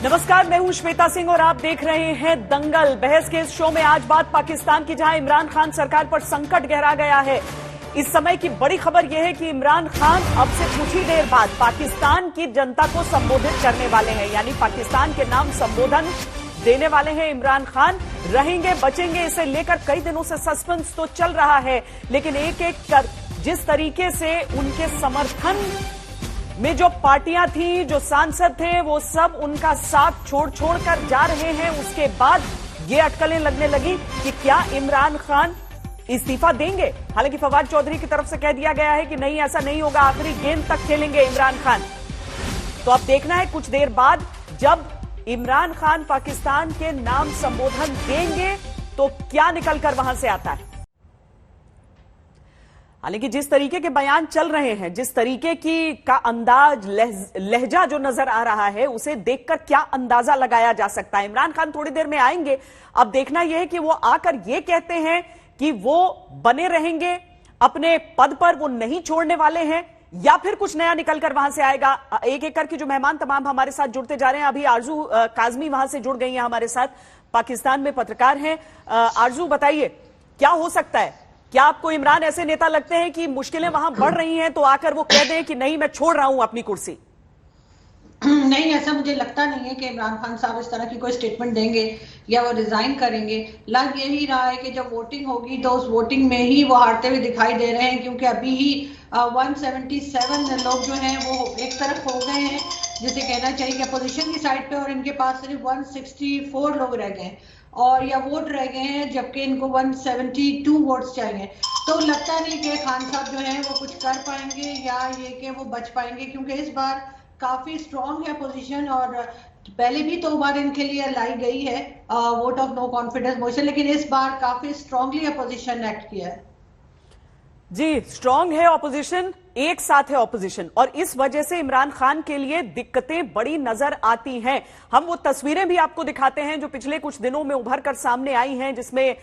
नमस्कार, मैं हूं श्वेता सिंह और आप देख रहे हैं दंगल। बहस के इस शो में आज बात पाकिस्तान की, जहां इमरान खान सरकार पर संकट गहरा गया है। इस समय की बड़ी खबर यह है कि इमरान खान अब से कुछ ही देर बाद पाकिस्तान की जनता को संबोधित करने वाले हैं, यानी पाकिस्तान के नाम संबोधन देने वाले हैं इमरान खान। रहेंगे बचेंगे, इसे लेकर कई दिनों से सस्पेंस तो चल रहा है, लेकिन एक एक कर जिस तरीके से उनके समर्थन में जो पार्टियां थी, जो सांसद थे, वो सब उनका साथ छोड़ कर जा रहे हैं। उसके बाद ये अटकलें लगने लगी कि क्या इमरान खान इस्तीफा देंगे। हालांकि फवाद चौधरी की तरफ से कह दिया गया है कि नहीं, ऐसा नहीं होगा, आखिरी गेंद तक खेलेंगे इमरान खान। तो अब देखना है कुछ देर बाद जब इमरान खान पाकिस्तान के नाम संबोधन देंगे तो क्या निकलकर वहां से आता है। हालांकि जिस तरीके के बयान चल रहे हैं, जिस तरीके की का अंदाज, लहजा जो नजर आ रहा है, उसे देखकर क्या अंदाजा लगाया जा सकता है। इमरान खान थोड़ी देर में आएंगे। अब देखना यह है कि वो आकर ये कहते हैं कि वो बने रहेंगे अपने पद पर, वो नहीं छोड़ने वाले हैं, या फिर कुछ नया निकलकर वहां से आएगा। एक एक करके जो मेहमान तमाम हमारे साथ जुड़ते जा रहे हैं। अभी आरजू काजमी वहां से जुड़ गई हैं हमारे साथ, पाकिस्तान में पत्रकार हैं। आरजू, बताइए क्या हो सकता है। क्या आपको इमरान ऐसे नेता लगते हैं कि मुश्किलें वहां बढ़ रही हैं तो आकर वो कह दें कि नहीं, मैं छोड़ रहा हूं अपनी कुर्सी। नहीं, ऐसा मुझे लगता नहीं है कि इमरान खान साहब इस तरह की कोई स्टेटमेंट देंगे या वो रिजाइन करेंगे। लग यही रहा है कि जब वोटिंग होगी तो उस वोटिंग में ही वो हारते हुए दिखाई दे रहे हैं, क्योंकि अभी ही 177 लोग जो हैं वो एक तरफ हो गए हैं, जिसे कहना चाहिए कि अपोजिशन की साइड पे, और इनके पास सिर्फ 164 लोग रह गए और या वोट रह गए हैं, जबकि इनको 172 वोट्स चाहिए। तो लगता नहीं कि खान साहब जो है वो कुछ कर पाएंगे या ये कि वो बच पाएंगे, क्योंकि इस बार काफी स्ट्रॉन्ग है पोजीशन, और पहले भी 2 बार इनके लिए लाई गई है vote of no confidence motion, लेकिन इस बार काफी स्ट्रांगली अपोजिशन एक्ट किया है। जी, स्ट्रांग है ऑपोजिशन, एक साथ है ऑपोजिशन, और इस वजह से इमरान खान के लिए दिक्कतें बड़ी नजर आती हैं। हम वो तस्वीरें भी आपको दिखाते हैं जो पिछले कुछ दिनों में उभर कर सामने आई हैं, जिसमें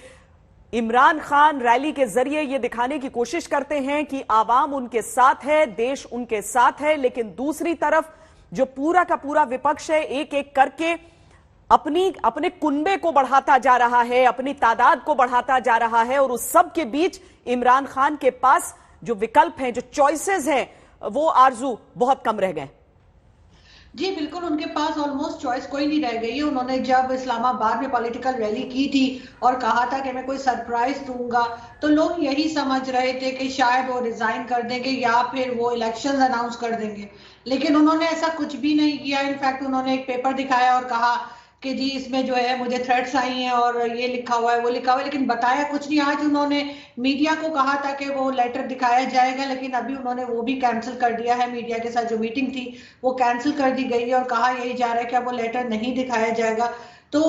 इमरान खान रैली के जरिए ये दिखाने की कोशिश करते हैं कि आवाम उनके साथ है, देश उनके साथ है, लेकिन दूसरी तरफ जो पूरा का पूरा विपक्ष है एक एक करके अपने कुनबे को बढ़ाता जा रहा है, अपनी तादाद को बढ़ाता जा रहा है, और उस सब के बीच इमरान खान के पास जो विकल्प हैं, जो चॉइसेस हैं, वो आरजू बहुत कम रह गए। जी बिल्कुल, उनके पास ऑलमोस्ट चॉइस कोई नहीं रह गई है। उन्होंने जब इस्लामाबाद में पॉलिटिकल रैली की थी और कहा था कि मैं कोई सरप्राइज दूंगा, तो लोग यही समझ रहे थे कि शायद वो रिजाइन कर देंगे या फिर वो इलेक्शंस अनाउंस कर देंगे, लेकिन उन्होंने ऐसा कुछ भी नहीं किया। इनफैक्ट उन्होंने एक पेपर दिखाया और कहा कि जी इसमें जो है मुझे थ्रेट्स आई हैं और ये लिखा हुआ है, वो लिखा हुआ है, लेकिन बताया कुछ नहीं। आज उन्होंने मीडिया को कहा था कि वो लेटर दिखाया जाएगा, लेकिन अभी उन्होंने वो भी कैंसिल कर दिया है। मीडिया के साथ जो मीटिंग थी वो कैंसिल कर दी गई है और कहा यही जा रहा है कि अब वो लेटर नहीं दिखाया जाएगा। तो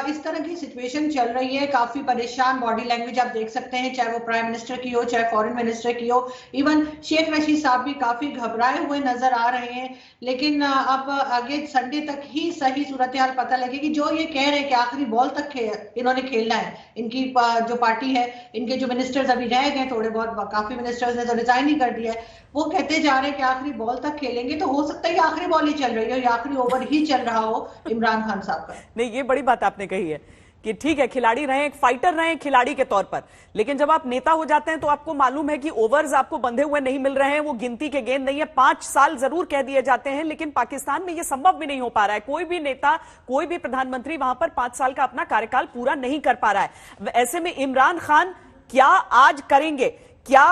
इस तरह की सिचुएशन चल रही है। काफी परेशान बॉडी लैंग्वेज आप देख सकते हैं, चाहे वो प्राइम मिनिस्टर की हो, चाहे फॉरेन मिनिस्टर की हो। इवन शेख रशीद साहब भी काफी घबराए हुए नजर आ रहे हैं। लेकिन अब आगे संडे तक ही सही सूरत हाल पता लगेगी। जो ये कह रहे हैं कि आखिरी बॉल तक इन्होंने खेलना है, इनकी जो पार्टी है, इनके जो मिनिस्टर्स अभी रह गए थोड़े बहुत, काफी मिनिस्टर्स ने तो रिजाइन ही कर दिया है, वो कहते जा रहे हैं कि आखिरी बॉल तक खेलेंगे। तो हो सकता है कि आखिरी बॉल ही चल रही हो या आखिरी ओवर ही चल रहा हो इमरान खान साहब का। नहीं, ये बड़ी बात आपने कही है कि ठीक है, खिलाड़ी रहे, एक फाइटर रहे खिलाड़ी के तौर पर, लेकिन जब आप नेता हो जाते हैं तो आपको मालूम है कि ओवर्स आपको बंधे हुए नहीं मिल रहे हैं, वो गिनती के गेंद नहीं है। 5 साल जरूर कह दिए जाते हैं, लेकिन पाकिस्तान में ये संभव भी नहीं हो पा रहा है। कोई भी नेता, कोई भी प्रधानमंत्री वहां पर 5 साल का अपना कार्यकाल पूरा नहीं कर पा रहा है। ऐसे में इमरान खान क्या आज करेंगे? क्या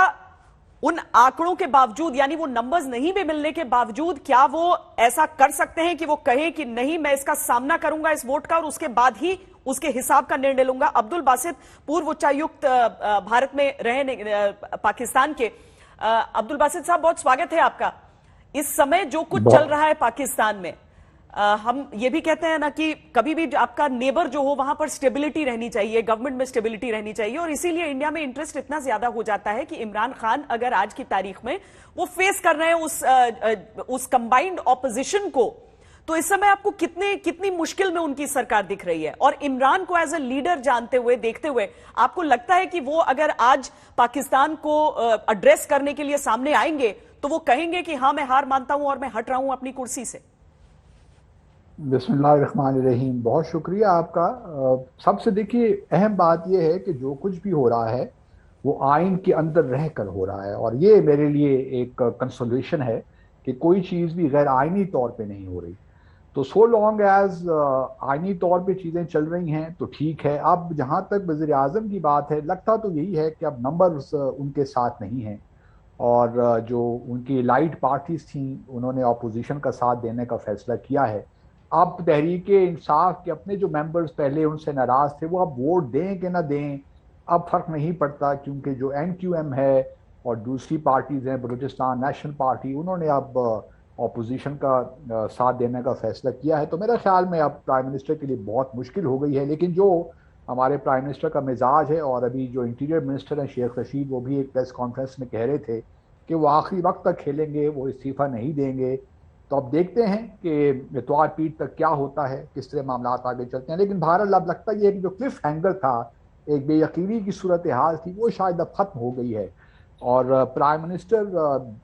उन आंकड़ों के बावजूद, यानी वो नंबर्स नहीं भी मिलने के बावजूद, क्या वो ऐसा कर सकते हैं कि वो कहें कि नहीं, मैं इसका सामना करूंगा इस वोट का, और उसके बाद ही उसके हिसाब का निर्णय लूंगा? अब्दुल बासित, पूर्व उच्चायुक्त भारत में रहे पाकिस्तान के। अब्दुल बासित साहब, बहुत स्वागत है आपका। इस समय जो कुछ चल रहा है पाकिस्तान में, हम ये भी कहते हैं ना कि कभी भी आपका नेबर जो हो वहां पर स्टेबिलिटी रहनी चाहिए, गवर्नमेंट में स्टेबिलिटी रहनी चाहिए, और इसीलिए इंडिया में इंटरेस्ट इतना ज्यादा हो जाता है कि इमरान खान अगर आज की तारीख में वो फेस कर रहे हैं उस कंबाइंड ऑपोजिशन को, तो इस समय आपको कितनी मुश्किल में उनकी सरकार दिख रही है। और इमरान को एज ए लीडर जानते हुए, देखते हुए, आपको लगता है कि वो अगर आज पाकिस्तान को एड्रेस करने के लिए सामने आएंगे तो वो कहेंगे कि हां, मैं हार मानता हूं और मैं हट रहा हूं अपनी कुर्सी से? बिस्मिल्लाहिर्रहमानिर्रहीम। बहुत शुक्रिया आपका। सबसे देखिए अहम बात यह है कि जो कुछ भी हो रहा है वो आइन के अंदर रह कर हो रहा है, और ये मेरे लिए एक कंसोलेशन है कि कोई चीज़ भी गैर आइनी तौर पे नहीं हो रही। तो सो लॉन्ग एज आइनी तौर पे चीज़ें चल रही हैं तो ठीक है। अब जहाँ तक वज़ीर आज़म की बात है, लगता तो यही है कि अब नंबर्स उनके साथ नहीं हैं, और जो उनकी लाइट पार्टीज थी उन्होंने अपोजिशन का साथ देने का फैसला किया है। अब तहरीक इंसाफ के अपने जो मेंबर्स पहले उनसे नाराज थे वो अब वोट दें कि ना दें अब फर्क नहीं पड़ता, क्योंकि जो NQM है और दूसरी पार्टीज हैं, बलूचिस्तान नेशनल पार्टी, उन्होंने अब अपोजिशन का साथ देने का फैसला किया है। तो मेरे ख्याल में अब प्राइम मिनिस्टर के लिए बहुत मुश्किल हो गई है। लेकिन जो हमारे प्राइम मिनिस्टर का मिजाज है, और अभी जो इंटीरियर मिनिस्टर हैं शेख रशीद, वो भी एक प्रेस कॉन्फ्रेंस में कह रहे थे कि वो आखिरी वक्त तक खेलेंगे, वो इस्तीफा नहीं देंगे। तो अब देखते हैं कि इतवार पीठ तक क्या होता है, किस तरह मामला आगे चलते हैं। लेकिन बहरहाल अब लगता यह है कि जो क्लिफ हैंगर था, एक बेयकीनी की सूरत हाल थी, वो शायद अब खत्म हो गई है। और प्राइम मिनिस्टर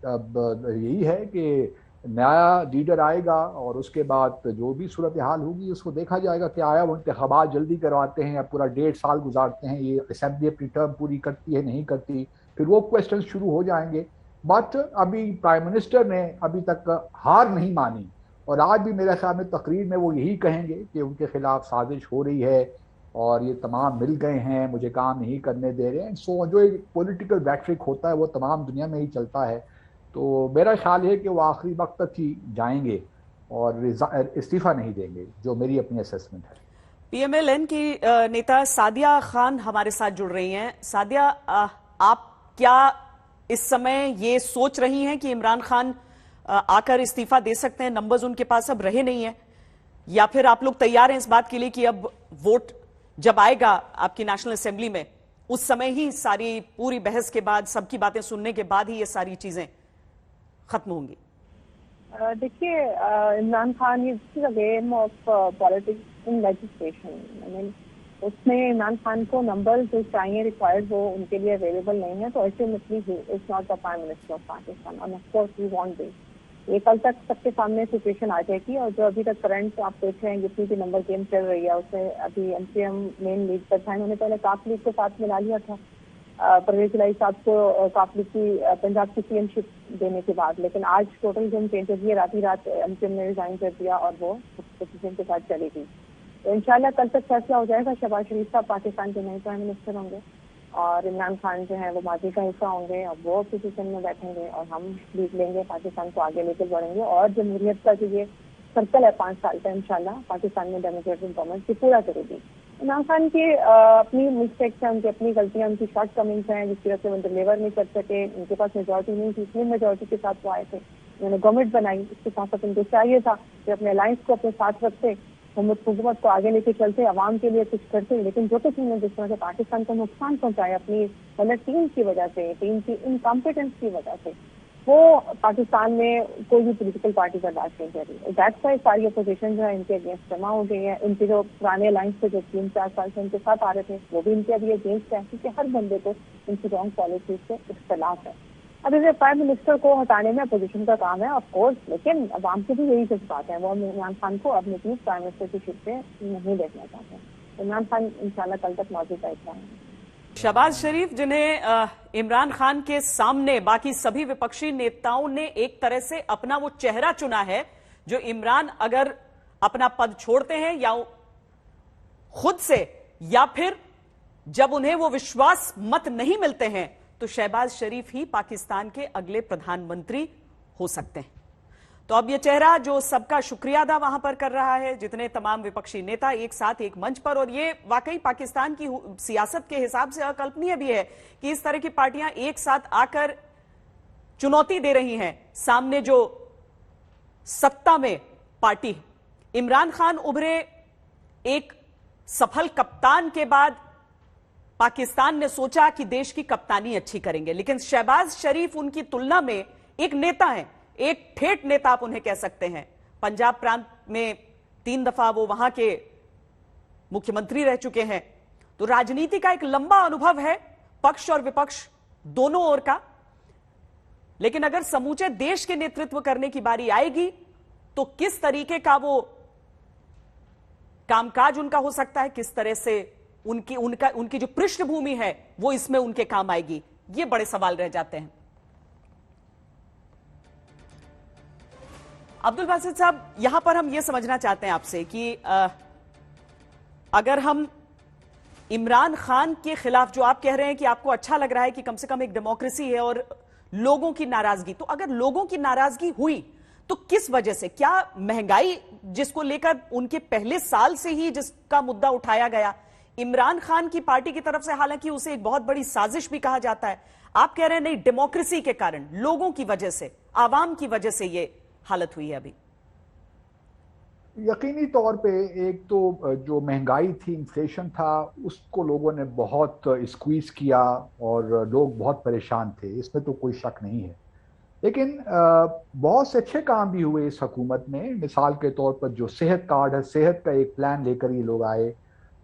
अब यही है कि नया लीडर आएगा और उसके बाद जो भी सूरत हाल होगी उसको देखा जाएगा कि आया वो इंतखाबात जल्दी करवाते हैं या पूरा 1.5 साल गुजारते हैं, ये असेंबली अपनी टर्म पूरी करती है नहीं करती, फिर वो क्वेश्चन शुरू हो जाएंगे। बट अभी प्राइम मिनिस्टर ने अभी तक हार नहीं मानी, और आज भी मेरे ख्याल में तकरीर में वो यही कहेंगे कि उनके खिलाफ साजिश हो रही है और ये तमाम मिल गए हैं, मुझे काम नहीं करने दे रहे हैं। सो जो एक पॉलिटिकल रैट्रिक होता है वो तमाम दुनिया में ही चलता है। तो मेरा ख्याल है कि वो आखिरी वक्त तक ही जाएंगे और इस्तीफा नहीं देंगे, जो मेरी अपनी असेसमेंट है। PMLN की नेता सादिया खान हमारे साथ जुड़ रही हैं। सादिया, आप क्या इस समय ये सोच रही हैं कि इमरान खान आकर इस्तीफा दे सकते हैं, नंबर्स उनके पास अब रहे नहीं है, या फिर आप लोग तैयार हैं इस बात के लिए कि अब वोट जब आएगा आपकी नेशनल असेंबली में उस समय ही सारी पूरी बहस के बाद, सबकी बातें सुनने के बाद ही ये सारी चीजें खत्म होंगी? देखिए, Imran Khan is a game of politics in legislation. I mean उसमें इमरान खान को नंबर जो चाहिए रिक्वायर्ड वो उनके लिए अवेलेबल नहीं है, तो ultimately he is not the prime minister of Pakistan और of course we want this. ये कल तक सबके सामने सिचुएशन आ जाएगी, और जो अभी तक करंट आप देख रहे हैं जितनी भी नंबर गेम चल रही है उसमें अभी MCM मेन लीड पर था, इन्होंने पहले काफ लीग को साथ मिला लिया था परवेज इलाही साहब को काफ लीग की पंजाब की CM-शिप देने के बाद। लेकिन आज टोटल जो चेंजेस हुए, रात ही रात MCM ने रिजाइन कर दिया और वो पोजीशन के साथ चली गई। तो इंशाल्लाह कल तक फैसला हो जाएगा। शहबाज शरीफ साहब पाकिस्तान के नए प्राइम मिनिस्टर होंगे और इमरान खान जो है वो माजी का हिस्सा होंगे और वो पोजीशन में बैठेंगे और हम लीड लेंगे, पाकिस्तान को आगे लेकर बढ़ेंगे और जमहूरियत का जो ये सर्कल है 5 साल का इंशाल्लाह पाकिस्तान में डेमोक्रेटिक गवर्नमेंट की पूरा करेगी। इमरान खान की अपनी मिस्टेक्स हैं, उनकी अपनी गलतियां, उनकी शॉर्ट कमिंग्स हैं जिसकी वजह से वो डिलीवर नहीं कर सके। उनके पास मेजोरिटी नहीं थी, इसलिए मेजोरिटी के साथ वो आए थे, उन्होंने गवर्नमेंट बनाई। इसके साथ साथ उनको चाहिए था कि अपने अलायंस को अपने साथ रखते, हुकूमत को आगे लेके चलते, आवाम के लिए कुछ करते। लेकिन जो कुछ उन्होंने जिस तरह से पाकिस्तान को नुकसान पहुंचाया अपनी गलत टीम की वजह से, टीम की इनकॉम्पिटेंस की वजह से, वो पाकिस्तान में कोई भी पॉलिटिकल पार्टी बर्दाश्त नहीं कर रही। दैट्स वाई सारी अपोजिशन जो है इनके अगेंस्ट जमा हो गई है। इनके जो पुराने अलायंस थे जो 3-4 साल से इनके साथ आ रहे थे वो भी इनके अभी अगेंस्ट है, क्योंकि हर बंदे को इनकी रॉन्ग पॉलिसीज से इख्तलाफ है। अब इसे प्राइम मिनिस्टर को हटाने में अपोजिशन का काम है ऑफ कोर्स, लेकिन अवाम की भी यही जज्बात है, वो इमरान खान को अब निकली प्राइम मिनिस्टर की सीट पे नहीं देखना चाहते हैं। इमरान खान इंशाल्लाह कल तक मौजूद है। शहबाज शरीफ, जिन्हें इमरान खान के सामने बाकी सभी विपक्षी नेताओं ने एक तरह से अपना वो चेहरा चुना है, जो इमरान अगर अपना पद छोड़ते हैं या खुद से या फिर जब उन्हें वो विश्वास मत नहीं मिलते हैं तो शहबाज शरीफ ही पाकिस्तान के अगले प्रधानमंत्री हो सकते हैं। तो अब ये चेहरा जो सबका शुक्रिया अदा वहां पर कर रहा है, जितने तमाम विपक्षी नेता एक साथ एक मंच पर, और ये वाकई पाकिस्तान की सियासत के हिसाब से अकल्पनीय भी है कि इस तरह की पार्टियां एक साथ आकर चुनौती दे रही हैं सामने जो सत्ता में पार्टी। इमरान खान उभरे एक सफल कप्तान के बाद पाकिस्तान ने सोचा कि देश की कप्तानी अच्छी करेंगे, लेकिन शहबाज शरीफ उनकी तुलना में एक नेता हैं, एक ठेठ नेता आप उन्हें कह सकते हैं। पंजाब प्रांत में 3 दफा वो वहां के मुख्यमंत्री रह चुके हैं, तो राजनीति का एक लंबा अनुभव है पक्ष और विपक्ष दोनों ओर का। लेकिन अगर समूचे देश के नेतृत्व करने की बारी आएगी तो किस तरीके का वो कामकाज उनका हो सकता है, किस तरह से उनकी जो पृष्ठभूमि है वो इसमें उनके काम आएगी, ये बड़े सवाल रह जाते हैं। अब्दुल बासित साहब, यहां पर हम ये समझना चाहते हैं आपसे कि अगर हम इमरान खान के खिलाफ, जो आप कह रहे हैं कि आपको अच्छा लग रहा है कि कम से कम एक डेमोक्रेसी है और लोगों की नाराजगी, तो अगर लोगों की नाराजगी हुई तो किस वजह से? क्या महंगाई जिसको लेकर उनके पहले साल से ही जिसका मुद्दा उठाया गया, इमरान खान की पार्टी की तरफ से, हालांकि उसे एक बहुत बड़ी साजिश भी कहा जाता है, आप कह रहे हैं नहीं, डेमोक्रेसी के कारण, लोगों की वजह से, आवाम की वजह से ये हालत हुई है अभी? यकीनी तौर पे एक तो जो महंगाई थी, इन्फ्लेशन था, उसको लोगों ने बहुत स्क्वीज किया और लोग बहुत परेशान थे, इसमें तो कोई शक नहीं है। लेकिन बहुत से अच्छे काम भी हुए इस हुकूमत में। मिसाल के तौर पर जो सेहत कार्ड है, सेहत का एक प्लान लेकर ये लोग आए,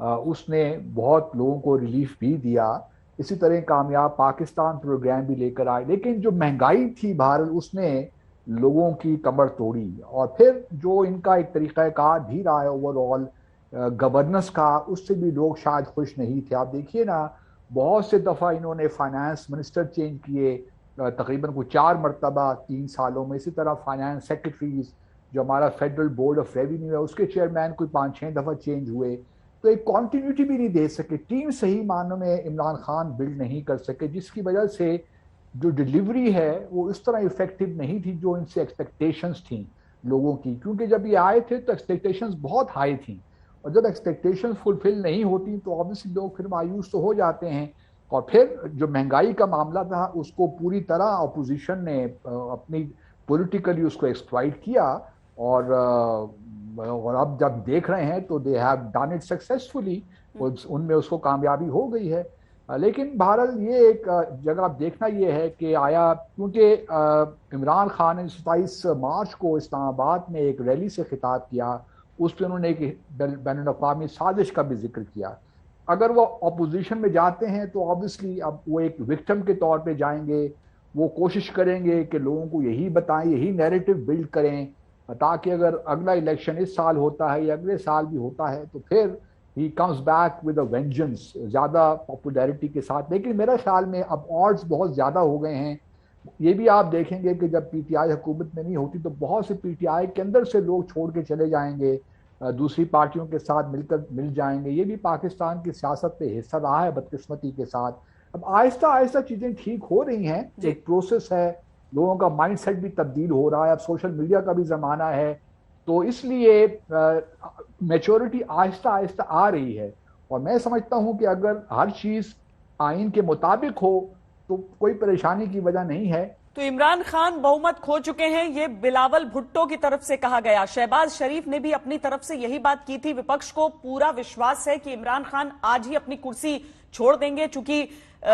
उसने बहुत लोगों को रिलीफ भी दिया। इसी तरह कामयाब पाकिस्तान प्रोग्राम भी लेकर आए। लेकिन जो महंगाई थी भारत, उसने लोगों की कमर तोड़ी। और फिर जो इनका एक तरीक़ाकार भी रहा है ओवरऑल गवर्नेंस का, उससे भी लोग शायद खुश नहीं थे। आप देखिए ना, बहुत से दफ़ा इन्होंने फाइनेंस मिनिस्टर चेंज किए, तकरीबन को 4 मरतबा 3 सालों में। इसी तरह फाइनेंस सेक्रेटरीज, जो हमारा फेडरल बोर्ड ऑफ रेवेन्यू है, उसके चेयरमैन कोई 5-6 दफ़ा चेंज हुए। तो एक कॉन्टिन्यूटी भी नहीं दे सके, टीम सही मानों में इमरान खान बिल्ड नहीं कर सके, जिसकी वजह से जो डिलीवरी है वो इस तरह इफेक्टिव नहीं थी जो इनसे एक्सपेक्टेशंस थी लोगों की। क्योंकि जब ये आए थे तो एक्सपेक्टेशंस बहुत हाई थी, और जब एक्सपेक्टेशंस फुलफिल नहीं होती तो ऑब्वियसली लोग फिर मायूस तो हो जाते हैं। और फिर जो महंगाई का मामला था, उसको पूरी तरह अपोजिशन ने अपनी पॉलिटिकली उसको एक्सप्लॉइट किया। और अब जब देख रहे हैं तो they have done it successfully, उनमें उसको कामयाबी हो गई है। लेकिन बहरहाल ये एक जगह आप देखना ये है कि आया, क्योंकि इमरान खान ने 27 मार्च को इस्लामाबाद में एक रैली से खिताब किया, उस पर उन्होंने एक बैनुल-अक़वामी साजिश का भी जिक्र किया। अगर वो अपोजिशन में जाते हैं तो ऑब्वियसली अब वो एक विक्टिम के तौर पे जाएंगे, वो कोशिश करेंगे कि लोगों को यही बताएं, यही नैरेटिव बिल्ड करें, ताकि अगर अगला इलेक्शन इस साल होता है या अगले साल भी होता है तो फिर he comes back with a vengeance, ज़्यादा पॉपुलैरिटी के साथ। लेकिन मेरा ख्याल में अब ऑड्स बहुत ज़्यादा हो गए हैं। ये भी आप देखेंगे कि जब पीटीआई हुकूमत में नहीं होती तो बहुत से पीटीआई के अंदर से लोग छोड़ के चले जाएंगे, दूसरी पार्टियों के साथ मिल जाएंगे। ये भी पाकिस्तान की सियासत पे हिस्सा रहा है बदकिस्मती के साथ। अब आहिस्ता आहिस्ता चीज़ें ठीक हो रही हैं, एक प्रोसेस है, लोगों का माइंडसेट भी तब्दील हो रहा है, अब सोशल मीडिया का भी ज़माना है, तो इसलिए मैच्योरिटी आहिस्ता आहिस्ता आ रही है। और मैं समझता हूं कि अगर हर चीज़ आइन के मुताबिक हो तो कोई परेशानी की वजह नहीं है। तो इमरान खान बहुमत खो चुके हैं, ये बिलावल भुट्टो की तरफ से कहा गया। शहबाज शरीफ ने भी अपनी तरफ से यही बात की थी। विपक्ष को पूरा विश्वास है कि इमरान खान आज ही अपनी कुर्सी छोड़ देंगे, चूंकि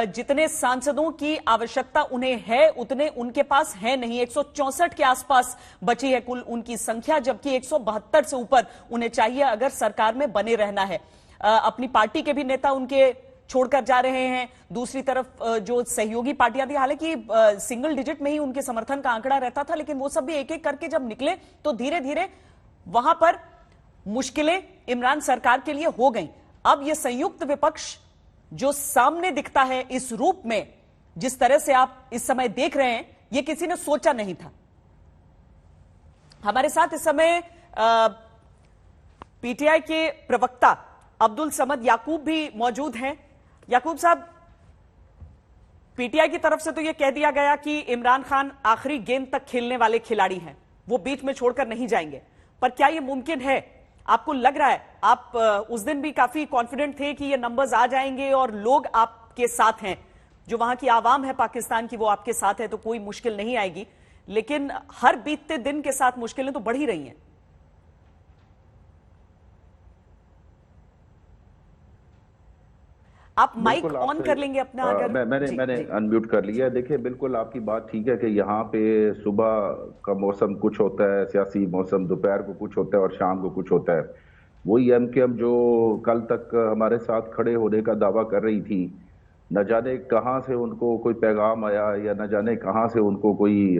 जितने सांसदों की आवश्यकता उन्हें है उतने उनके पास है नहीं। 164 के आसपास बची है कुल उनकी संख्या, जबकि 172 से ऊपर उन्हें चाहिए अगर सरकार में बने रहना है। अपनी पार्टी के भी नेता उनके छोड़कर जा रहे हैं। दूसरी तरफ जो सहयोगी पार्टियां थी, हालांकि सिंगल डिजिट में ही उनके समर्थन का आंकड़ा रहता था, लेकिन वो सब भी एक एक करके जब निकले तो धीरे धीरे वहां पर मुश्किलें इमरान सरकार के लिए हो गई। अब ये संयुक्त विपक्ष जो सामने दिखता है इस रूप में, जिस तरह से आप इस समय देख रहे हैं, ये किसी ने सोचा नहीं था। हमारे साथ इस समय पीटीआई के प्रवक्ता अब्दुल समद याकूब भी मौजूद हैं। याकूब साहब, पीटीआई की तरफ से तो यह कह दिया गया कि इमरान खान आखिरी गेंद तक खेलने वाले खिलाड़ी हैं, वो बीच में छोड़कर नहीं जाएंगे, पर क्या यह मुमकिन है? आपको लग रहा है, आप उस दिन भी काफी कॉन्फिडेंट थे कि ये नंबर्स आ जाएंगे और लोग आपके साथ हैं, जो वहां की आवाम है पाकिस्तान की वो आपके साथ है, तो कोई मुश्किल नहीं आएगी। लेकिन हर बीतते दिन के साथ मुश्किलें तो बढ़ ही रही हैं। आप माइक ऑन कर लेंगे अपना? अगर मैंने अनम्यूट कर लिया है। देखिए, बिल्कुल आपकी बात ठीक है कि यहाँ पे सुबह का मौसम कुछ होता है, सियासी मौसम, दोपहर को कुछ होता है और शाम को कुछ होता है। वही एमकेएम जो कल तक हमारे साथ खड़े होने का दावा कर रही थी, न जाने कहाँ से उनको कोई पैगाम आया या न जाने कहाँ से उनको कोई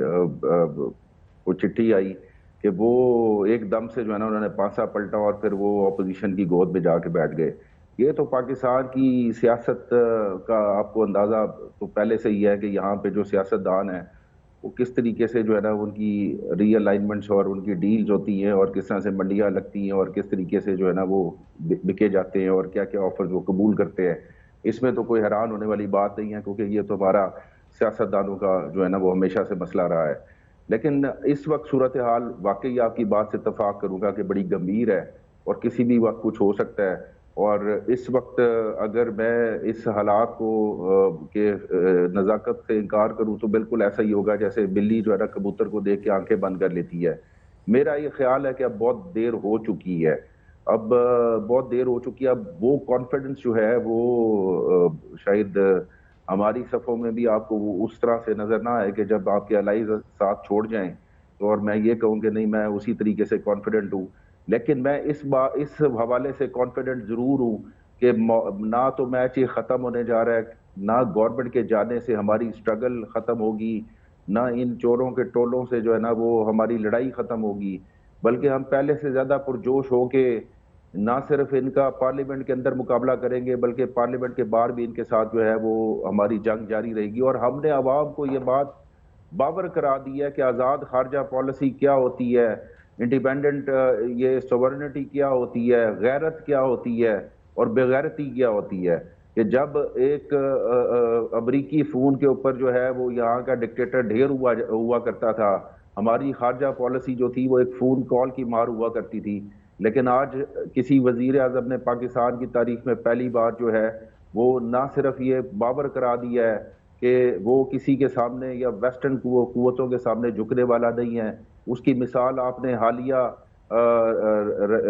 चिट्ठी आई कि वो एकदम से जो है ना उन्होंने पासा पलटा और फिर वो अपोजिशन की गोद में जाके बैठ गए। ये तो पाकिस्तान की सियासत का आपको अंदाजा तो पहले से ही है कि यहाँ पे जो सियासतदान है वो किस तरीके से जो है ना उनकी रीअलाइनमेंट्स और उनकी डील्स होती हैं और किस तरह से मंडियां लगती हैं और किस तरीके से जो है ना वो बिके जाते हैं और क्या क्या ऑफर्स वो कबूल करते हैं। इसमें तो कोई हैरान होने वाली बात नहीं है, क्योंकि ये तो हमारा सियासतदानों का जो है ना वो हमेशा से मसला रहा है। लेकिन इस वक्त सूरत हाल वाकई आपकी बात से इत्तफाक करूंगा कि बड़ी गंभीर है और किसी भी वक्त कुछ हो सकता है। और इस वक्त अगर मैं इस हालात को के नज़ाकत से इनकार करूं तो बिल्कुल ऐसा ही होगा जैसे बिल्ली जो है ना कबूतर को देख के आंखें बंद कर लेती है। मेरा ये ख्याल है कि अब बहुत देर हो चुकी है, अब बहुत देर हो चुकी है। अब वो कॉन्फिडेंस जो है वो शायद हमारी सफ़ों में भी आपको उस तरह से नजर ना आए कि जब आपके अलाइज साथ छोड़ जाएं तो और मैं ये कहूँ कि नहीं मैं उसी तरीके से कॉन्फिडेंट हूँ। लेकिन मैं इस हवाले से कॉन्फिडेंट जरूर हूँ कि ना तो मैच ये खत्म होने जा रहा है, ना गवर्नमेंट के जाने से हमारी स्ट्रगल खत्म होगी, ना इन चोरों के टोलों से जो है ना वो हमारी लड़ाई खत्म होगी, बल्कि हम पहले से ज्यादा पुरजोश होके ना सिर्फ इनका पार्लियामेंट के अंदर मुकाबला करेंगे बल्कि पार्लियामेंट के बाहर भी इनके साथ जो है वो हमारी जंग जारी रहेगी। और हमने अवाम को ये बात बावर करा दी है कि आज़ाद खारजा पॉलिसी क्या होती है, इंडिपेंडेंट ये सोवरेनिटी क्या होती है, गैरत क्या होती है और बेगैरती क्या होती है। कि जब एक अमरीकी फ़ोन के ऊपर जो है वो यहाँ का डिक्टेटर ढेर हुआ करता था, हमारी खारजा पॉलिसी जो थी वो एक फ़ोन कॉल की मार हुआ करती थी। लेकिन आज किसी वजीर आज़म ने पाकिस्तान की तारीख में पहली बार जो है वो ना सिर्फ ये बावर करा दिया है कि वो किसी के सामने या वेस्टर्न कुव्वतों के सामने झुकने वाला नहीं है। उसकी मिसाल आपने हालिया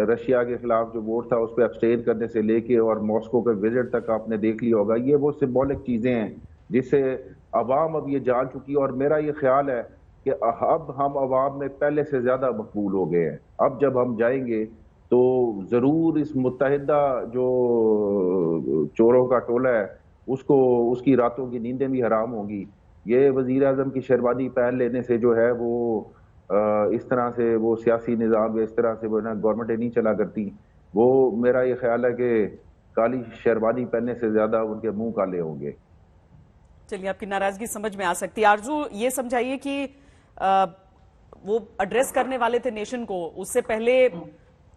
रशिया के खिलाफ जो वोट था उस पर अब्सटेन करने से लेके और मॉस्को के विजिट तक आपने देख लिया होगा। ये वो सिंबॉलिक चीजें हैं जिससे अवाम अब ये जान चुकी है। और मेरा ये ख्याल है कि अब हम अवाम में पहले से ज्यादा मकबूल हो गए हैं। अब जब हम जाएंगे तो जरूर इस मुत्तहिदा जो चोरों का टोला है उसको उसकी रातों की नींदें भी हराम होंगी। ये वजीर आजम की शेरवानी पहन लेने से जो है वो इस तरह से वो सियासी निज़ाम इस तरह से वो ना गवर्नमेंटें नहीं चला करती। वो मेरा ये ख्याल है कि काली शेरवानी पहनने से ज्यादा उनके मुंह काले होंगे। चलिए, आपकी नाराजगी समझ में आ सकती है। आरजू, ये समझाइए कि वो एड्रेस करने वाले थे नेशन को, उससे पहले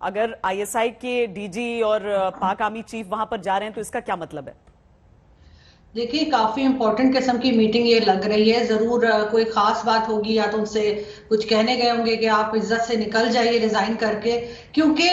अगर आईएसआई के डीजी और पाक आर्मी चीफ वहां पर जा रहे हैं तो इसका क्या मतलब है? देखिए, काफी इंपॉर्टेंट किस्म की मीटिंग ये लग रही है। जरूर कोई खास बात होगी या तो उनसे कुछ कहने गए होंगे कि आप इज्जत से निकल जाइए रिजाइन करके, क्योंकि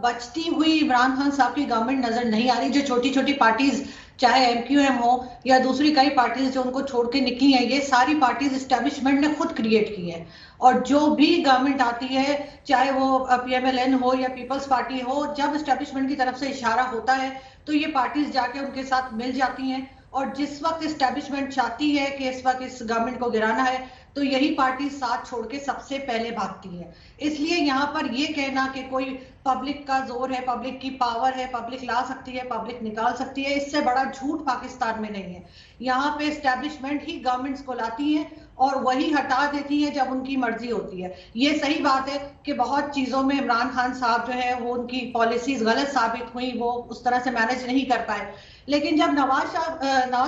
बचती हुई इमरान खान साहब की गवर्नमेंट नजर नहीं आ रही। जो छोटी छोटी पार्टीज चाहे एमक्यूएम हो या दूसरी कई पार्टीज जो उनको छोड़ के निकली हैं, ये सारी पार्टीज एस्टेब्लिशमेंट ने खुद क्रिएट की है। और जो भी गवर्नमेंट आती है, चाहे वो पीएमएलएन हो या पीपल्स पार्टी हो, जब एस्टेब्लिशमेंट की तरफ से इशारा होता है तो ये पार्टीज जाके उनके साथ मिल जाती हैं। और जिस वक्त एस्टेब्लिशमेंट चाहती है कि इस वक्त इस गवर्नमेंट को गिराना है तो यही पार्टी साथ छोड़ के सबसे पहले भागती है। इसलिए यहाँ पर ये कहना कि कोई पब्लिक का जोर है, पब्लिक की पावर है, पब्लिक ला सकती है, पब्लिक निकाल सकती है, इससे बड़ा झूठ पाकिस्तान में नहीं है। यहाँ पे एस्टेब्लिशमेंट ही गवर्नमेंट्स को लाती है और वही हटा देती है जब उनकी मर्जी होती है। ये सही बात है कि बहुत चीजों में इमरान खान साहब जो है वो उनकी पॉलिसीज गलत साबित हुई, वो उस तरह से मैनेज नहीं कर पाए। लेकिन जब नवाज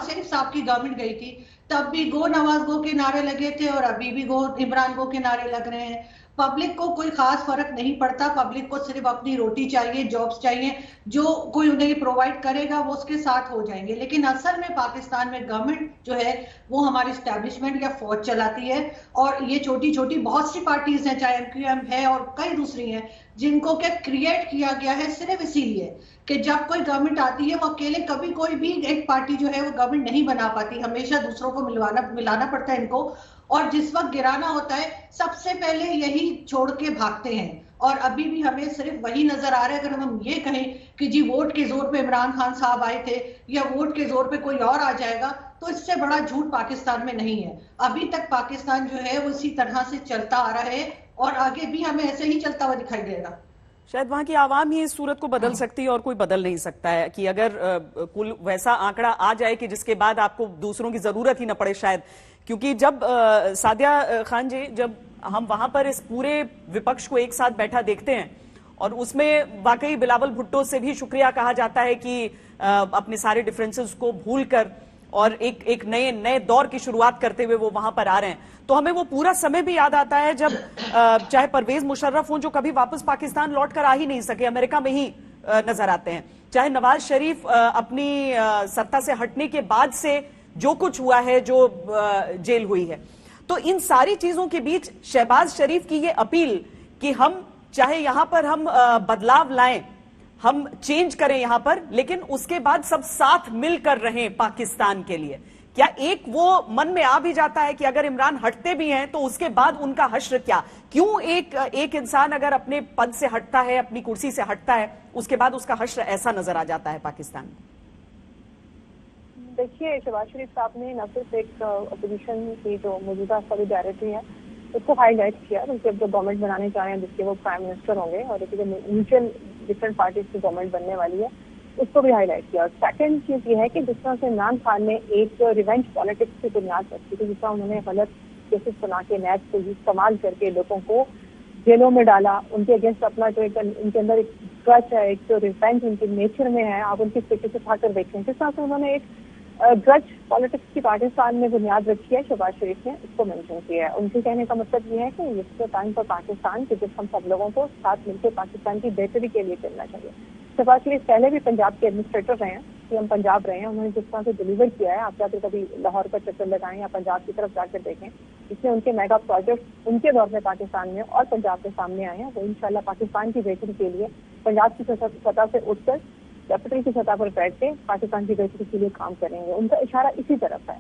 शरीफ साहब की गवर्नमेंट गई थी तब भी गो नवाज गो के नारे लगे थे और अभी भी गो इमरान गो के नारे लग रहे हैं। पब्लिक को कोई खास फर्क नहीं पड़ता, पब्लिक को सिर्फ अपनी रोटी चाहिए, जॉब्स चाहिए, जो कोई उन्हें प्रोवाइड करेगा वो उसके साथ हो जाएंगे। लेकिन असल में पाकिस्तान में गवर्नमेंट जो है वो हमारी एस्टेब्लिशमेंट या फौज चलाती है। और ये छोटी छोटी बहुत सी पार्टीज हैं, चाहे एमक्यूएम है और कई दूसरी हैं, जिनको क्या क्रिएट किया गया है सिर्फ इसीलिए कि जब कोई गवर्नमेंट आती है वो अकेले कभी कोई भी एक पार्टी जो है वो गवर्नमेंट नहीं बना पाती, हमेशा दूसरों को मिलाना पड़ता है इनको। और जिस वक्त गिराना होता है सबसे पहले यही छोड़ के भागते हैं। और अभी भी हमें सिर्फ वही नजर आ रहा है। अगर हम ये कहें कि जी वोट के जोर पे इमरान खान साहब आए थे या वोट के जोर पे कोई और आ जाएगा, तो इससे बड़ा झूठ पाकिस्तान में नहीं है। अभी तक पाकिस्तान जो है वो इसी तरह से चलता आ रहा है और आगे भी हमें ऐसे ही चलता हुआ दिखाई देगा। शायद वहां की आवाम ही इस सूरत को बदल सकती है और कोई बदल नहीं सकता है कि अगर कुल वैसा आंकड़ा आ जाए कि जिसके बाद आपको दूसरों की जरूरत ही न पड़े शायद। क्योंकि जब सादिया खान जी, जब हम वहां पर इस पूरे विपक्ष को एक साथ बैठा देखते हैं और उसमें वाकई बिलावल भुट्टो से भी शुक्रिया कहा जाता है कि अपने सारे डिफरेंसेस को भूलकर और एक नए दौर की शुरुआत करते हुए वो वहां पर आ रहे हैं, तो हमें वो पूरा समय भी याद आता है जब चाहे परवेज मुशर्रफ हों जो कभी वापस पाकिस्तान लौट कर आ ही नहीं सके, अमेरिका में ही नजर आते हैं, चाहे नवाज शरीफ अपनी सत्ता से हटने के बाद से जो कुछ हुआ है, जो जेल हुई है, तो इन सारी चीजों के बीच शहबाज शरीफ की ये अपील कि हम चाहे यहां पर हम बदलाव लाएं, हम चेंज करें यहां पर, लेकिन उसके बाद सब साथ मिलकर रहें पाकिस्तान के लिए, क्या एक वो मन में आ भी जाता है कि अगर इमरान हटते भी हैं तो उसके बाद उनका हश्र क्या? क्यों एक इंसान अगर अपने पद से हटता है, अपनी कुर्सी से हटता है, उसके बाद उसका हश्र ऐसा नजर आ जाता है पाकिस्तान में? देखिए, शहबाज शरीफ साहब ने न सिर्फ एक अपोजिशन की जो मौजूदा सॉलिडारिटी है उसको हाईलाइट किया, उनके अब जो गवर्नमेंट बनाने जा रहे हैं जिसके वो प्राइम मिनिस्टर होंगे और एक म्यूचुअल डिफरेंट पार्टीज की गवर्नमेंट बनने वाली है, उसको भी हाईलाइट किया। और सेकंड चीज ये है कि जिस तरह से इमरान खान ने एक रिवेंज पॉलिटिक्स की बुनियाद रखी थी, जिस तरह उन्होंने गलत केसेस बना के नैब को इस्तेमाल करके लोगों को जेलों में डाला, उनके अगेंस्ट अपना जो एक उनके अंदर एक ग्रज है, एक जो रिवेंज उनके नेचर में है, आप उनकी स्थिति से उठाकर देखें, जिस तरह से उन्होंने एक ग्रज पॉलिटिक्स की पाकिस्तान में बुनियाद रखी है, शहबाज शरीफ ने उसको मेंशन किया है। उनके कहने का मतलब ये है कि इस टाइम पर पाकिस्तान के जिस हम सब लोगों को साथ मिलकर पाकिस्तान की बेहतरी के लिए चलना चाहिए। शहबाज शरीफ पहले भी पंजाब के एडमिनिस्ट्रेटर रहे हैं, सीएम पंजाब रहे हैं, उन्होंने जिस तरह से डिलीवर किया है, आप जाकर कभी लाहौर का चक्कर लगाएं या पंजाब की तरफ जाकर देखें, इसमें उनके मेगा प्रोजेक्ट उनके दौर में पाकिस्तान में और पंजाब के सामने आए हैं, वो इंशाल्लाह पाकिस्तान की बेहतरी के लिए पंजाब की सतह से उठकर कैपिटल की सतह पर बैठ के पाकिस्तान की बेहतरी के लिए काम करेंगे। उनका इशारा इसी तरफ है।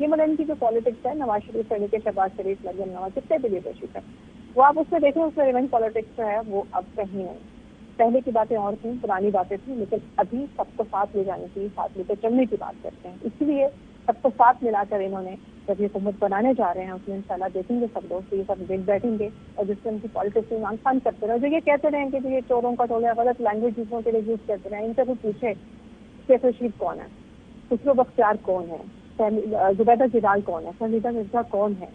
ये मतलब इनकी जो पॉलिटिक्स है, नवाज शरीफ से लेकर शहबाज शरीफ, मरियम नवाज, जितने भी लीडरशिप है, वो आप उसमें देखें, उसमें रिवेंज पॉलिटिक्स जो है वो अब कहीं नहीं। पहले की बातें और थी, पुरानी बातें थी, लेकिन अभी सबको साथ ले जाने की, साथ लेकर चलने की बात करते हैं। इसलिए सबको साथ मिलाकर इन्होंने जब ये हुकूमत बनाने जा रहे हैं उसमें इंशाल्लाह देखेंगे सब लोग, ये सब देख बैठेंगे और जिससे उनकी पॉलिटिक्स इमरान खान करते रहे, जो ये कहते रहे कि ये चोरों का टोला, गलत लैंग्वेज दूसरों के लिए यूज करते रहे। इनसे कोई पूछे शेख रशीद कौन है, खुसरो बख्तियार कौन है, जुबैदा जिलाल कौन है, फरीदा मिर्जा कौन है,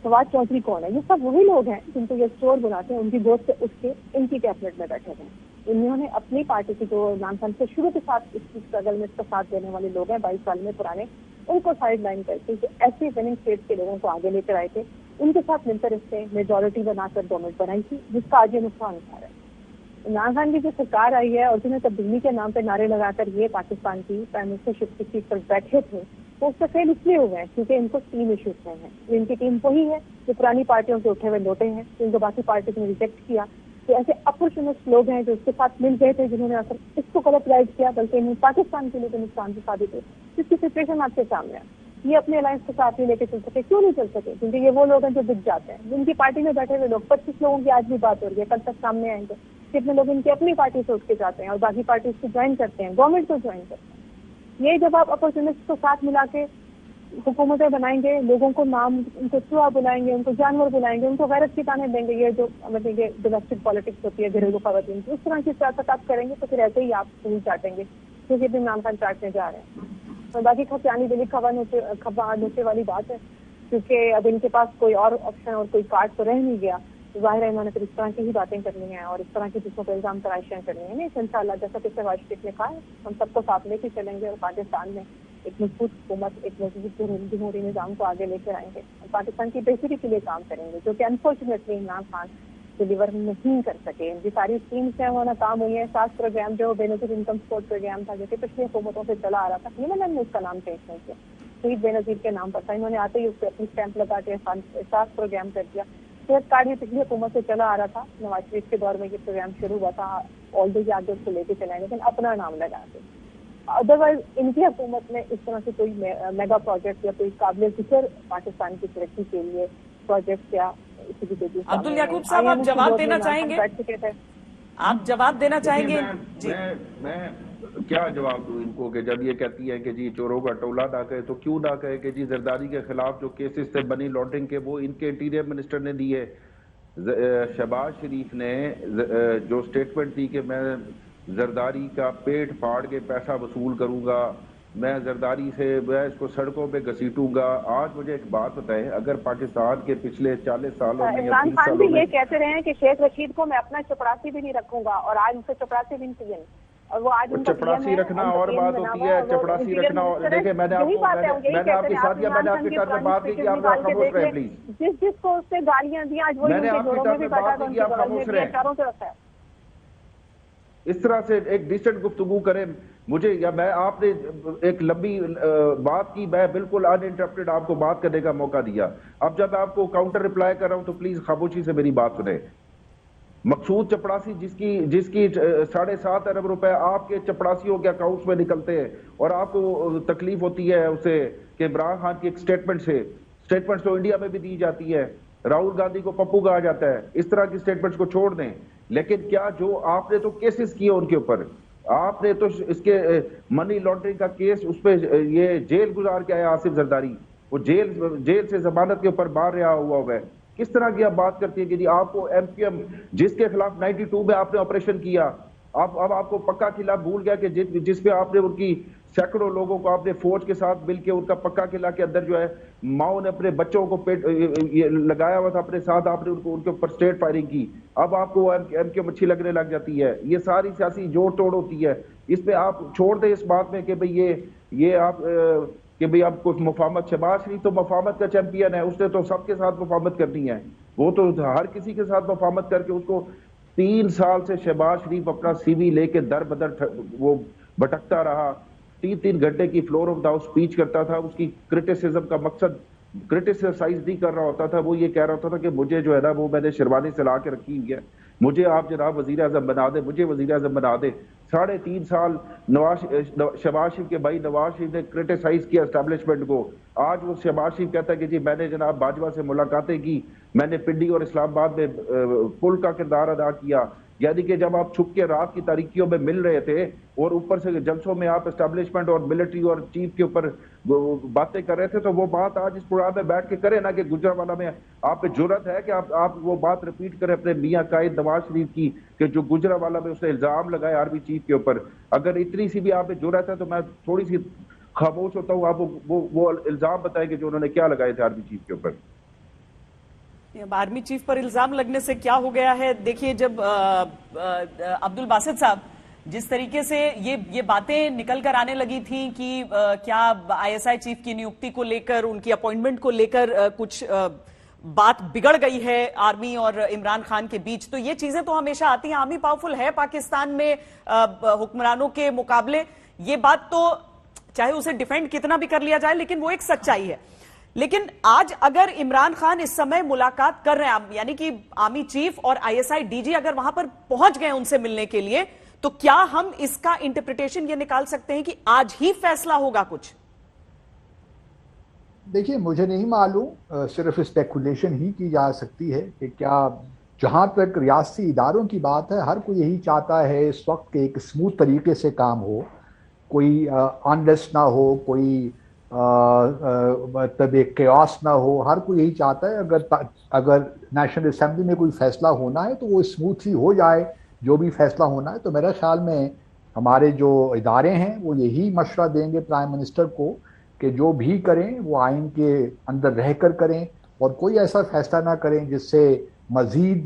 फवाद चौधरी कौन है, ये सब वही लोग हैं जिनको ये चोर बुलाते हैं, उनकी गोद से उठ के इनकी कैबिनेट में बैठे हैं। इन्होंने अपनी पार्टी की जो इमरान खान से शुरू के साथ इस स्ट्रगल में इसका साथ देने वाले लोग हैं 22 साल में पुराने, उनको साइड लाइन करके जो ऐसे विनिंग स्टेट के लोगों को आगे लेकर आए थे, उनके साथ मिलकर इससे मेजोरिटी बनाकर गवर्नमेंट बनाई थी, जिसका आज ये नुकसान उठा रहा है। इमरान खान की जो सरकार आई है और जिन्हें तब्दीली के नाम पर नारे लगाकर ये पाकिस्तान की प्राइम मिनिस्टरशिप की सीट पर बैठे थे, वो उससे फेल इसलिए हुए हैं क्योंकि इनको टीम इश्यूज में है। इनकी टीम वही है जो पुरानी पार्टियों के उठे हुए लोटे हैं, जिनको बाकी पार्टी ने रिजेक्ट किया। तो ऐसे अपॉर्चुनिस्ट लोग हैं जो उसके साथ मिल गए थे, जिन्होंने असल इसको गलत गाइड किया, बल्कि इन्हें पाकिस्तान के लिए तो नुकसान भी साबित हुए। जिसकी सिचुएशन आपके सामने है, ये अपने अलायंस के साथ नहीं लेके चल सके। क्यों नहीं चल सके? क्योंकि ये वो लोग हैं जो दिख जाते हैं। जिनकी पार्टी में बैठे हुए लोग 25 लोगों की आज भी बात हो रही है, कल तक सामने आएंगे कितने लोग इनकी अपनी पार्टी से उठ के जाते हैं और बाकी पार्टी को ज्वाइन करते हैं, गवर्नमेंट को ज्वाइन करते हैं। ये जब आप अपॉर्चुनिस्ट को साथ मिला के हुकूमतें बनाएंगे, लोगों को नाम, उनको चूहा बुलाएंगे, उनको जानवर बुलाएंगे, उनको गैरत की ताने देंगे, ये जो मतलब ये डोमेस्टिक पॉलिटिक्स होती है घरेलू खवातीन की, उस तरह की सियासत आप करेंगे तो फिर ऐसे ही आप नहीं चाटेंगे क्योंकि भी इमरान खान चाटने जा रहे हैं। तो बाकी खसियानी दिली खबर नोचे वाली बात है, क्योंकि अब इनके पास कोई और ऑप्शन और कोई कार्ड तो रह नहीं गया। जाहिर है इन्होंने फिर इस तरह की ही बातें करनी है और इस तरह की चीजों पर इल्जाम तराशियां करनी है। नहीं, इंशाल्लाह जैसा कि शहबाज शरीफ ने कहा है, हम सबको साथ लेके चलेंगे और पाकिस्तान में एक मजबूत हुकूमत, एक मजबूत जमहूरी निज़ाम को आगे लेकर आएंगे और पाकिस्तान की बेहतरी के लिए काम करेंगे, जो कि अनफॉर्चुनेटली इमरान खान डिलीवर नहीं कर सके। इनकी सारी स्कीम्स हैं वो नाकाम हुई है। 7 प्रोग्राम जो बेनजीर इनकम सपोर्ट प्रोग्राम था, जो कि पिछली हुकूमतों से चला आ रहा था, इन्होंने उसका नाम चेंज नहीं किया, शहीद बेनजीर के नाम पर था। इन्होंने आते ही उससे अपनी स्टैंप लगा के 7 प्रोग्राम कर दिया। सेहत कार्ड भी पिछली हुकूमत से चला आ रहा था, नवाज शरीफ के दौर में ये प्रोग्राम शुरू हुआ था, ऑल्दो ये आगे उसको लेके चलाए, लेकिन अपना नाम लगा के। अदरवाइज इनकी हुकूमत में इस तरह से कोई मेगा प्रोजेक्ट या कोई काबिल जिक्र पाकिस्तान की तरक्की के लिए प्रोजेक्ट या इसी भी तेजी। अब्दुल याकूब साहब, आप जवाब देना चाहेंगे? आप जवाब देना चाहेंगे? मैं क्या जवाब दूं इनको कि जब ये कहती है कि जी चोरों का टोला ना कहे, तो क्यों ना कहे कि जी जरदारी के खिलाफ जो केसेस थे मनी लॉन्ड्रिंग के, वो इनके इंटीरियर मिनिस्टर ने दिए। शहबाज शरीफ ने जो स्टेटमेंट दी कि मैं जरदारी का पेट फाड़ के पैसा वसूल करूंगा, मैं जरदारी से मैं इसको सड़कों पे घसीटूंगा। आज मुझे एक बात बताएं, अगर पाकिस्तान के पिछले 40 सालों में इमरान खान भी ये कहते रहे हैं कि शेख रशीद को मैं अपना चपरासी भी नहीं रखूंगा, और आज उसे चपरासी भी नहीं चाहिए, और वो आज चपरासी रखना और बात होती है, चपरासी रखना और देखिए मैंने आपके साथ या मैंने आपके टर्म में बात की कि आप खामोश रहे प्लीज। जिसको उससे गालियां दी आज वो मैंने आपके टर्म में बात की कि आप खामोश रहे। इस तरह से एक डिस्टेंट गुफ्तगू करें मुझे, या मैं आपने एक लंबी बात की, मैं बिल्कुल अनइंटरप्टेड आपको बात करने का मौका दिया। अब जब आपको काउंटर रिप्लाई कर रहा हूं तो प्लीज खामोशी से मेरी बात सुने। मकसूद चपड़ासी जिसकी 7.5 अरब रुपए आपके चपड़ासियों के अकाउंट्स में निकलते हैं और आपको तकलीफ होती है उसे कि इमरान खान की एक स्टेटमेंट तो इंडिया में भी दी जाती है, राहुल गांधी को पप्पू कहा जाता है, इस तरह की स्टेटमेंट्स को छोड़ दें। लेकिन क्या जो आपने तो केसेस किए उनके ऊपर, आपने तो इसके मनी लॉन्ड्रिंग का केस उस पर ये जेल गुजार के आया आसिफ जरदारी, वो जेल से जमानत के ऊपर बाहर रहा हुआ है। किस तरह की आप बात करती है कि जी आपको एमपीएम जिसके खिलाफ 92 में आपने ऑपरेशन किया, अब आपको पक्का किला भूल गया कि जिस पे आपने उनकी सैकड़ों लोगों को आपने फौज के साथ मिलकर उनका पक्का किला के अंदर जो है माओ ने अपने बच्चों को पेट लगाया हुआ था अपने साथ, आपने उनके ऊपर स्ट्रेट फायरिंग की, अब आपको एमकेएम अच्छी लगने लग जाती है। ये सारी सियासी जोड़ तोड़ होती है, इस पे आप छोड़ दें इस बात में कि भाई ये आप कि भाई आप कुछ मुफाहमत। शहबाज शरीफ तो मुफाहमत का चैंपियन है, उसने तो सबके साथ मुफाहमत करनी है, वो तो हर किसी के साथ मुफाहमत करके उसको 3 साल से शहबाज शरीफ अपना सीवी लेके दर बदर वो भटकता रहा, 3-3 घंटे की floor of the house speech करता था। उसकी क्रिटिसिज्म का मकसद क्रिटिसाइज नहीं कर रहा होता था, वो ये कह रहा होता था कि मुझे जो है ना वो मैंने शेरवानी से ला के रखी हुई है, मुझे आप जनाब वजीर आजम बना दे, मुझे वजीर आजम बना दे। 3.5 साल शहबाज शरीफ के भाई नवाज शरीफ ने क्रिटिसाइज किया एस्टेब्लिशमेंट को। आज वो शहबाज शरीफ कहता है कि जी मैंने जनाब बाजवा से मुलाकातें की, मैंने पिंडी और इस्लामाबाद में पुल का किरदार अदा किया। यानी कि जब आप छुप के रात की तारीखियों में मिल रहे थे और ऊपर से जलसों में आप एस्टेब्लिशमेंट और मिलिट्री और चीफ के ऊपर बातें कर रहे थे, तो वो बात आज इस प्रोग्राम में बैठ के करें ना कि गुजरावाला में आप पे जुर्रत है कि आप वो बात रिपीट करें अपने मियां कायद नवाज शरीफ की कि जो गुजरावाला में उसने इल्जाम लगाया आर्मी चीफ के ऊपर। अगर इतनी सी भी आप पे जुर्रत है तो मैं थोड़ी सी खामोश होता हूँ, आप वो इल्जाम बताएंगे जो उन्होंने क्या लगाए थे आर्मी चीफ के ऊपर। आर्मी चीफ पर इल्जाम लगने से क्या हो गया है, देखिए जब अब्दुल बासित साहब जिस तरीके से ये बातें निकल कर आने लगी थी कि क्या आईएसआई चीफ की नियुक्ति को लेकर, उनकी अपॉइंटमेंट को लेकर कुछ बात बिगड़ गई है आर्मी और इमरान खान के बीच, तो ये चीजें तो हमेशा आती हैं। आर्मी पावरफुल है पाकिस्तान में हुक्मरानों के मुकाबले, ये बात तो चाहे उसे डिफेंड कितना भी कर लिया जाए लेकिन वो एक सच्चाई है। लेकिन आज अगर इमरान खान इस समय मुलाकात कर रहे हैं, यानी कि आर्मी चीफ और आईएसआई डीजी अगर वहां पर पहुंच गए उनसे मिलने के लिए, तो क्या हम इसका इंटरप्रिटेशन ये निकाल सकते हैं कि आज ही फैसला होगा कुछ? देखिए मुझे नहीं मालूम, सिर्फ स्पेकुलेशन ही की जा सकती है कि क्या, जहां तक रियासती इदारों की बात है, हर कोई यही चाहता है इस वक्त के एक स्मूथ तरीके से काम हो, कोई अनरेस्ट ना हो, कोई मतलब एक केओस ना हो, हर कोई यही चाहता है अगर नेशनल असेंबली में कोई फैसला होना है तो वो स्मूथली हो जाए, जो भी फैसला होना है। तो मेरे ख्याल में हमारे जो इदारे हैं वो यही मशवरा देंगे प्राइम मिनिस्टर को कि जो भी करें वो आइन के अंदर रहकर करें और कोई ऐसा फैसला ना करें जिससे मजीद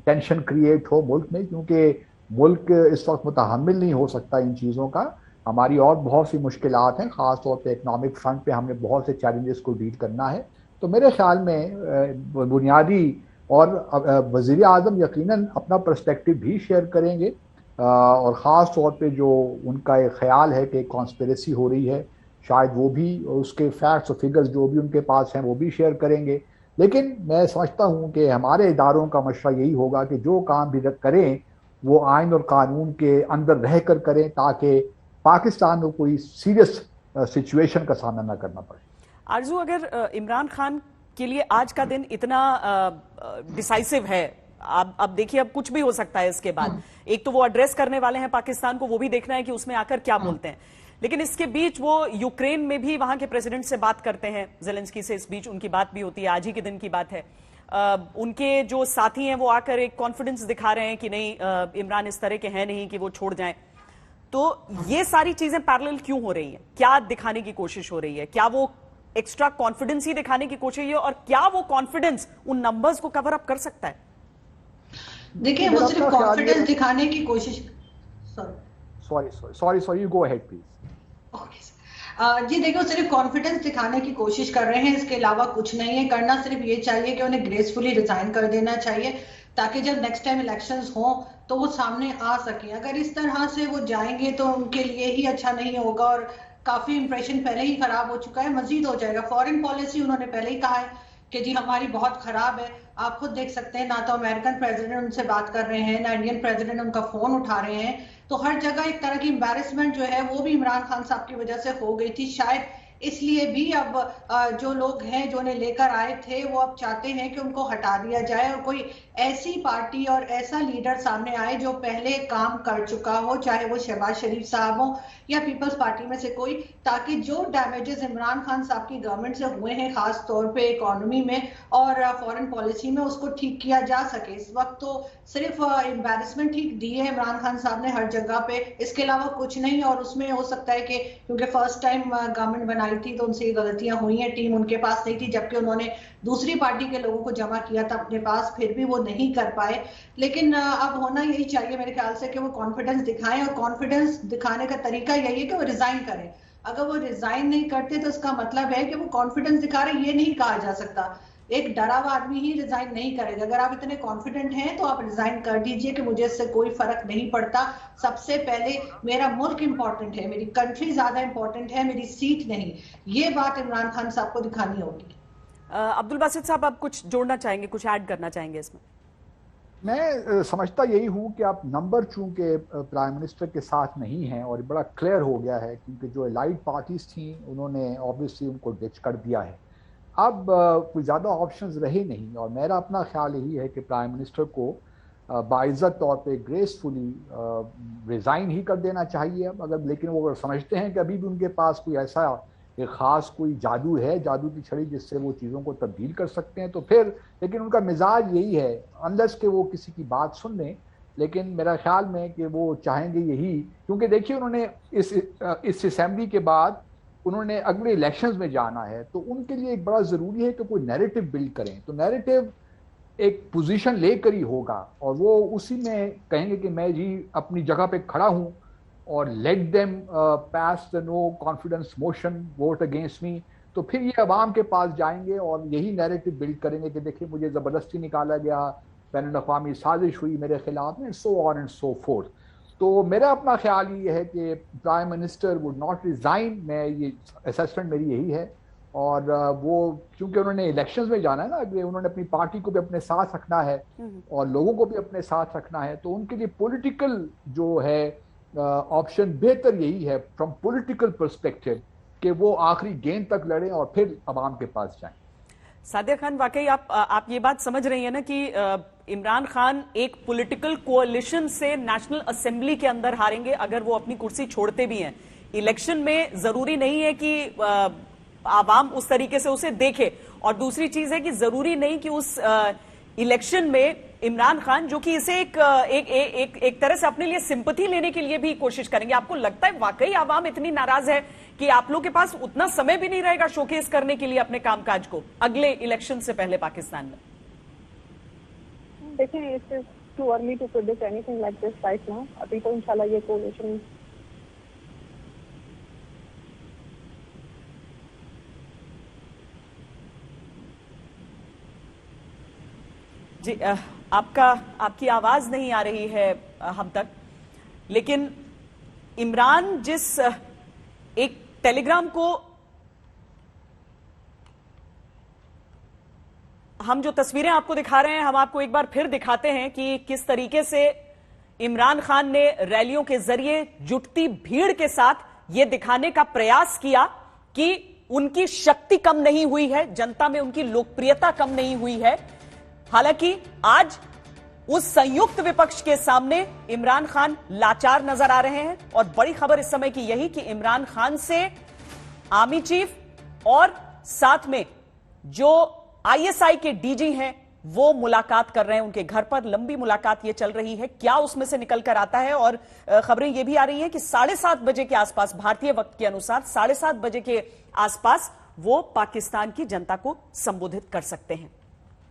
टेंशन क्रिएट हो मुल्क में, क्योंकि मुल्क इस वक्त मुतहम्मिल नहीं हो सकता इन चीज़ों का। हमारी और बहुत सी मुश्किलात हैं, ख़ास तौर पे इकनॉमिक फ्रंट पे हमने बहुत से चैलेंजेस को डील करना है। तो मेरे ख्याल में बुनियादी और वज़ीर आज़म यकीनन अपना पर्सपेक्टिव भी शेयर करेंगे और ख़ास तौर पे जो उनका एक ख्याल है कि कॉन्स्पिरेसी हो रही है, शायद वो भी उसके फैक्ट्स और फिगर्स जो भी उनके पास हैं वो भी शेयर करेंगे। लेकिन मैं समझता हूँ कि हमारे इदारों का मशवरा यही होगा कि जो काम भी करें वो आइन और कानून के अंदर रह कर करें ताकि पाकिस्तान को कोई सीरियस सिचुएशन का सामना ना करना पड़े। आरजू, अगर इमरान खान के लिए आज का दिन इतना डिसाइसिव है, अब देखिए अब कुछ भी हो सकता है इसके बाद, एक तो वो एड्रेस करने वाले हैं पाकिस्तान को, वो भी देखना है कि उसमें आकर क्या बोलते हैं, लेकिन इसके बीच वो यूक्रेन में भी वहां के प्रेसिडेंट से बात करते हैं, ज़ेलेंस्की से इस बीच उनकी बात भी होती है, आज ही के दिन की बात है। उनके जो साथी हैं वो आकर एक कॉन्फिडेंस दिखा रहे हैं कि नहीं इमरान इस तरह के हैं नहीं कि वो छोड़ जाएं। तो ये सारी चीजें पैरेलल क्यों हो रही हैं? क्या दिखाने की कोशिश हो रही है? क्या वो एक्स्ट्रा कॉन्फिडेंस ही दिखाने की कोशिश है और क्या वो कॉन्फिडेंस उन नंबर्स को कवर अप कर सकता है? देखिए वो सिर्फ कॉन्फिडेंस दिखाने की कोशिश sorry you go ahead please. जी देखो सिर्फ कॉन्फिडेंस दिखाने की कोशिश कर रहे हैं, इसके अलावा कुछ नहीं है। करना सिर्फ ये चाहिए कि उन्हें ग्रेसफुली रिजाइन कर देना चाहिए ताकि जब नेक्स्ट टाइम इलेक्शंस हो तो वो सामने आ सके। अगर इस तरह से वो जाएंगे तो उनके लिए ही अच्छा नहीं होगा और काफी इंप्रेशन पहले ही खराब हो चुका है, मजीद हो जाएगा। फॉरेन पॉलिसी उन्होंने पहले ही कहा है कि जी हमारी बहुत खराब है। आप खुद देख सकते हैं ना तो अमेरिकन प्रेसिडेंट उनसे बात कर रहे हैं ना इंडियन प्रेसिडेंट उनका फोन उठा रहे हैं। तो हर जगह एक तरह की एम्बैरेसमेंट जो है वो भी इमरान खान साहब की वजह से हो गई थी। शायद इसलिए भी अब जो लोग हैं जो उन्हें लेकर आए थे वो अब चाहते हैं कि उनको हटा दिया जाए और कोई ऐसी पार्टी और ऐसा लीडर सामने आए जो पहले काम कर चुका हो, चाहे वो शहबाज शरीफ साहब हो या पीपल्स पार्टी में से कोई, ताकि जो डैमेजेस इमरान खान साहब की गवर्नमेंट से हुए हैं खास तौर पे इकोनॉमी में और फॉरेन पॉलिसी में उसको ठीक किया जा सके। इस वक्त तो सिर्फ एम्बैरेसमेंट ठीक दी है इमरान खान साहब ने हर जगह पे, इसके अलावा कुछ नहीं। और उसमें हो सकता है कि क्योंकि फर्स्ट टाइम गवर्नमेंट बनाई थी तो उनसे ये गलतियां हुई हैं, टीम उनके पास नहीं थी, जबकि उन्होंने दूसरी पार्टी के लोगों को जमा किया था अपने पास, फिर भी वो नहीं कर पाए। लेकिन अब होना यही चाहिए मेरे ख्याल से कि वो कॉन्फिडेंस दिखाएं और कॉन्फिडेंस दिखाने का तरीका यही है कि वो रिजाइन करें। अगर वो रिजाइन नहीं करते तो इसका मतलब है कि वो कॉन्फिडेंस दिखा रहे, ये नहीं कहा जा सकता। एक डरा हुआ आदमी ही रिजाइन नहीं करेगा। अगर आप इतने कॉन्फिडेंट हैं तो आप रिजाइन कर दीजिए कि मुझे इससे कोई फर्क नहीं पड़ता। सबसे पहले मेरा मुल्क इंपॉर्टेंट है, मेरी कंट्री ज्यादा इंपॉर्टेंट है, मेरी सीट नहीं। ये बात इमरान खान साहब को दिखानी होगी। अब्दुल बासित साहब आप कुछ जोड़ना चाहेंगे, कुछ ऐड करना चाहेंगे इसमें? मैं समझता यही हूं कि आप नंबर चूंकि प्राइम मिनिस्टर के साथ नहीं हैं और बड़ा क्लियर हो गया है क्योंकि जो एलाइड पार्टीज थी उन्होंने ऑब्वियसली उनको डिच कर दिया है। अब कोई ज़्यादा ऑप्शंस रहे नहीं और मेरा अपना ख्याल यही है कि प्राइम मिनिस्टर को बाइज्जत तौर पे ग्रेसफुली रिज़ाइन ही कर देना चाहिए। अगर लेकिन वो अगर समझते हैं कि अभी भी उनके पास कोई ऐसा एक ख़ास कोई जादू है, जादू की छड़ी जिससे वो चीज़ों को तब्दील कर सकते हैं तो फिर, लेकिन उनका मिजाज यही है अनलेस कि वो किसी की बात सुन लें। लेकिन मेरा ख्याल में कि वो चाहेंगे यही, क्योंकि देखिए उन्होंने इस असेंबली के बाद उन्होंने अगले इलेक्शंस में जाना है तो उनके लिए एक बड़ा ज़रूरी है कि कोई नैरेटिव बिल्ड करें। तो नैरेटिव एक पोजीशन लेकर ही होगा और वो उसी में कहेंगे कि मैं जी अपनी जगह पे खड़ा हूँ और let them pass the no confidence motion, vote against me. तो फिर ये अवाम के पास जाएंगे और यही नैरेटिव बिल्ड करेंगे कि देखिए मुझे ज़बरदस्ती निकाला गया, बैनुल-अक़वामी साजिश हुई मेरे खिलाफ में, so on and so fourth. तो मेरा अपना ख्याल ये है कि prime minister would not resign. मैं ये असेसमेंट मेरी यही है और वो क्योंकि उन्होंने इलेक्शंस में जाना है ना, अगर उन्होंने अपनी पार्टी को भी अपने साथ रखना है और लोगों को भी अपने साथ रखना है तो उनके लिए पॉलिटिकल जो है ऑप्शन बेहतर यही है फ्रॉम पॉलिटिकल पर्सपेक्टिव कि वो आखिरी गेंद तक लड़ें और फिर अवाम के पास जाएं। सादिया खान, वाकई आप ये बात समझ रही हैं ना कि इमरान खान एक पॉलिटिकल कोalition से नेशनल असेंबली के अंदर हारेंगे अगर वो अपनी कुर्सी छोड़ते भी हैं। इलेक्शन में जरूरी नहीं है कि आवाम उस तरीके से उसे देखे और दूसरी चीज है कि जरूरी नहीं कि उस इलेक्शन में इमरान खान जो कि इसे एक तरह से अपने लिए सिंपैथी लेने के लिए भी कोशिश करेंगे। आपको लगता है वाकई आवाम इतनी नाराज है कि आप लोगों के पास उतना समय भी नहीं रहेगा शोकेस करने के लिए अपने कामकाज को अगले इलेक्शन से पहले पाकिस्तान में? देखिए, it's too early to predict anything like this right now. अभी तो इंशाल्लाह ये कोalition जी आपकी आवाज नहीं आ रही है हम तक, लेकिन इमरान जिस एक टेलीग्राम को हम जो तस्वीरें आपको दिखा रहे हैं हम आपको एक बार फिर दिखाते हैं कि किस तरीके से इमरान खान ने रैलियों के जरिए जुटती भीड़ के साथ यह दिखाने का प्रयास किया कि उनकी शक्ति कम नहीं हुई है, जनता में उनकी लोकप्रियता कम नहीं हुई है। हालांकि आज उस संयुक्त विपक्ष के सामने इमरान खान लाचार नजर आ रहे हैं और बड़ी खबर इस समय की यही कि इमरान खान से आर्मी चीफ और साथ में जो आईएसआई के डीजी हैं वो मुलाकात कर रहे हैं उनके घर पर। लंबी मुलाकात ये चल रही है, क्या उसमें से निकल कर आता है। और खबरें ये भी आ रही हैं कि 7:30 बजे के आसपास, भारतीय वक्त के अनुसार 7:30 बजे के आसपास वो पाकिस्तान की जनता को संबोधित कर सकते हैं।